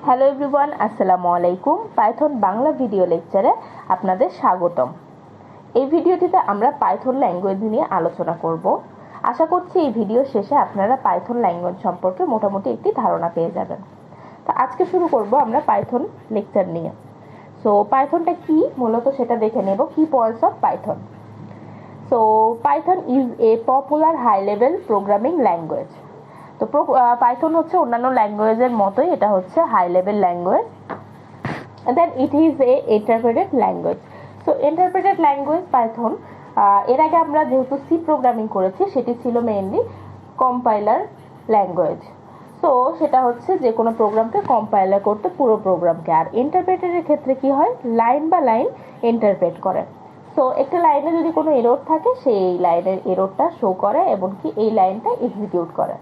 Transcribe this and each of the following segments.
Hello everyone, আসসালামু আলাইকুম। Python Bangla video লেকচারে আপনাদের স্বাগতম। এই ভিডিওটিতে আমরা পাইথন ল্যাঙ্গুয়েজ নিয়ে আলোচনা করব। আশা করছি এই ভিডিও শেষে আপনারা পাইথন ল্যাঙ্গুয়েজ সম্পর্কে মোটামুটি একটি ধারণা পেয়ে যাবেন। তো আজকে শুরু করব আমরা পাইথন লেকচার নিয়ে। সো পাইথনটা কি মূলত সেটা দেখে নেব। Key points of Python. So Python is a popular high level programming language. তো পাইথন হচ্ছে অন্যান্য ল্যাঙ্গুয়েজের মতোই, এটা হচ্ছে high level language. Then it is a interpreted language. So interpreted language Python, এর আগে আমরা যেহেতু সি প্রোগ্রামিং করেছি সেটি ছিল মেইনলি কম্পাইলার ল্যাঙ্গুয়েজ। সো সেটা হচ্ছে যে কোনো প্রোগ্রামকে কম্পাইলার করতে পুরো প্রোগ্রামকে। আর ইন্টারপ্রেটেডের ক্ষেত্রে কি হয়, লাইন বা লাইন ইন্টারপ্রেট করে। সো একটা লাইনে যদি কোনো এরর থাকে সেই লাইনের এররটা শো করে এবং কি এই লাইনটা এক্সিকিউট করে।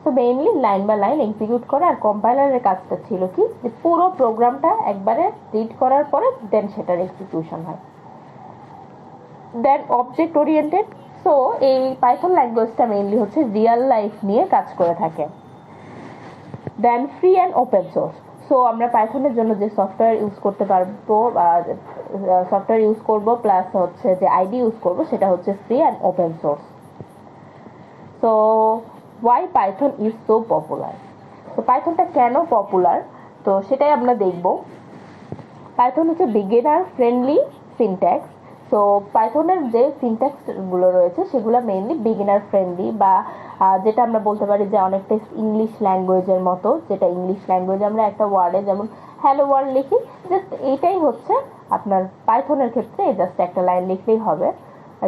So mainly line by line execute করে। আর কম্পাইলারের কাজটা ছিল কি, যে পুরো প্রোগ্রামটা একবারে রিড করার পরে দেন সেটার এক্সিকিউশন হয়। Then object oriented. সো এই পাইথন ল্যাঙ্গুয়েজটা মেইনলি হচ্ছে রিয়েল লাইফ নিয়ে কাজ করে থাকে। Then free and open source. So আমরা পাইথনের জন্য যে সফটওয়্যার ইউজ করতে পারবো, সফটওয়্যার ইউজ করবো প্লাস হচ্ছে যে আইডি ইউজ করবো, সেটা হচ্ছে free and open source. So why Python is so popular? তো পাইথনটা কেন পপুলার, তো সেটাই আমরা দেখব। পাইথন হচ্ছে বিগিনার ফ্রেন্ডলি সিনট্যাক্স। সো পাইথনের যে সিনট্যাক্সগুলো রয়েছে সেগুলো মেইনলি বিগিনার ফ্রেন্ডলি, বা যেটা আমরা বলতে পারি যে অনেকটা ইংলিশ ল্যাঙ্গুয়েজের মতো। যেটা ইংলিশ ল্যাঙ্গুয়েজ আমরা একটা ওয়ার্ডে যেমন হ্যালো ওয়ার্ল্ড লিখি, জাস্ট এইটাই হচ্ছে আপনার পাইথনের ক্ষেত্রে জাস্ট একটা লাইন লিখলেই হবে।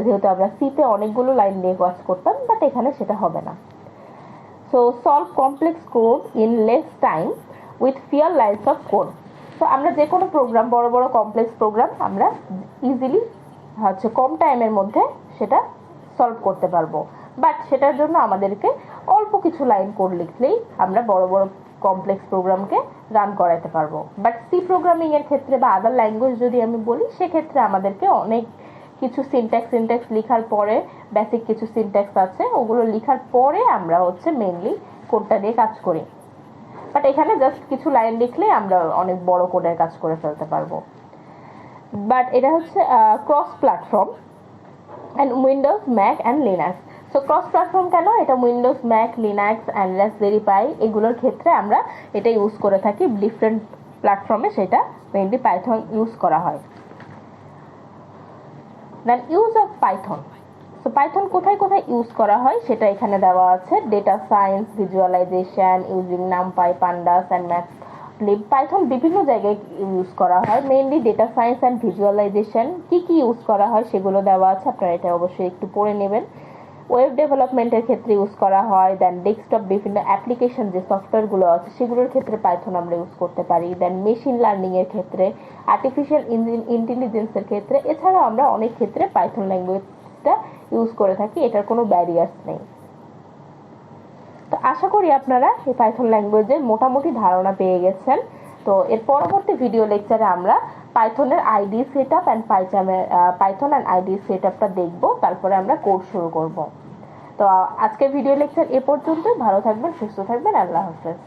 যেহেতু আমরা সিতে অনেকগুলো লাইন নিয়ে কাজ করতাম, বাট এখানে সেটা হবে না। So solve complex code in less time with fewer lines of code. So আমরা যে কোনো প্রোগ্রাম, বড় বড় কমপ্লেক্স প্রোগ্রাম আমরা ইজিলি হচ্ছে কম টাইমের মধ্যে সেটা সলভ করতে পারবো। বাট সেটার জন্য আমাদেরকে অল্প কিছু লাইন কোড লিখলেই আমরা বড় বড় কমপ্লেক্স প্রোগ্রামকে রান করাতে পারবো। বাট সি প্রোগ্রামিং এর ক্ষেত্রে বা আদার ল্যাঙ্গুয়েজ যদি আমি বলি, সেক্ষেত্রে আমাদেরকে অনেক কিছু সিনট্যাক্স লিখার পরে, বেসিক কিছু সিনট্যাক্স আছে ওগুলো লিখার পরে আমরা হচ্ছে মেইনলি কোডটা দিয়ে কাজ করি। বাট এখানে জাস্ট কিছু লাইন লিখলে আমরা অনেক বড় কোডের কাজ করে ফেলতে পারবো। বাট এটা হচ্ছে cross platform and Windows, Mac and Linux. So cross platform কেন, এটা Windows, Mac, Linux and Raspberry Pi এগুলোর ক্ষেত্রে আমরা এটা ইউজ করে থাকি। ডিফারেন্ট প্ল্যাটফর্মে সেটা মেইনলি পাইথন ইউজ করা হয়। Then use of Python. So Python কোথায় কোথায় ইউজ করা হয় সেটা এখানে দেওয়া আছে। Data science, visualisation using NumPy, pandas and Matlib. Python বিভিন্ন জায়গায় ইউজ করা হয়। Mainly data science and visualisation কি কি ইউজ করা হয় সেগুলো দেওয়া আছে, আপনারা এটা অবশ্যই একটু পড়ে নেবেন। ওয়েব ডেভেলপমেন্টের ক্ষেত্রে ইউজ করা হয়। দেন ডেস্কটপ বিভিন্ন অ্যাপ্লিকেশন যে সফটওয়্যারগুলো আছে সেগুলোর ক্ষেত্রে পাইথন আমরা ইউজ করতে পারি। দেন মেশিন লার্নিংয়ের ক্ষেত্রে, আর্টিফিশিয়াল ইন্টেলিজেন্সের ক্ষেত্রে, এছাড়াও আমরা অনেক ক্ষেত্রে পাইথন ল্যাঙ্গুয়েজটা ইউজ করে থাকি। এটার কোনো ব্যারিয়ার্স নেই। তো আশা করি আপনারা এই পাইথন ল্যাঙ্গুয়েজের মোটামুটি ধারণা পেয়ে গেছেন। তো এর পরবর্তী ভিডিও লেকচারে আমরা পাইথনের IDE set up and Python and IDE সেট আপটা দেখবো, তারপরে আমরা কোর্স শুরু করব। তো আজকের ভিডিও লেকচার এ পর্যন্তই। ভালো থাকবেন, সুস্থ থাকবেন, আল্লাহ হাফেজ।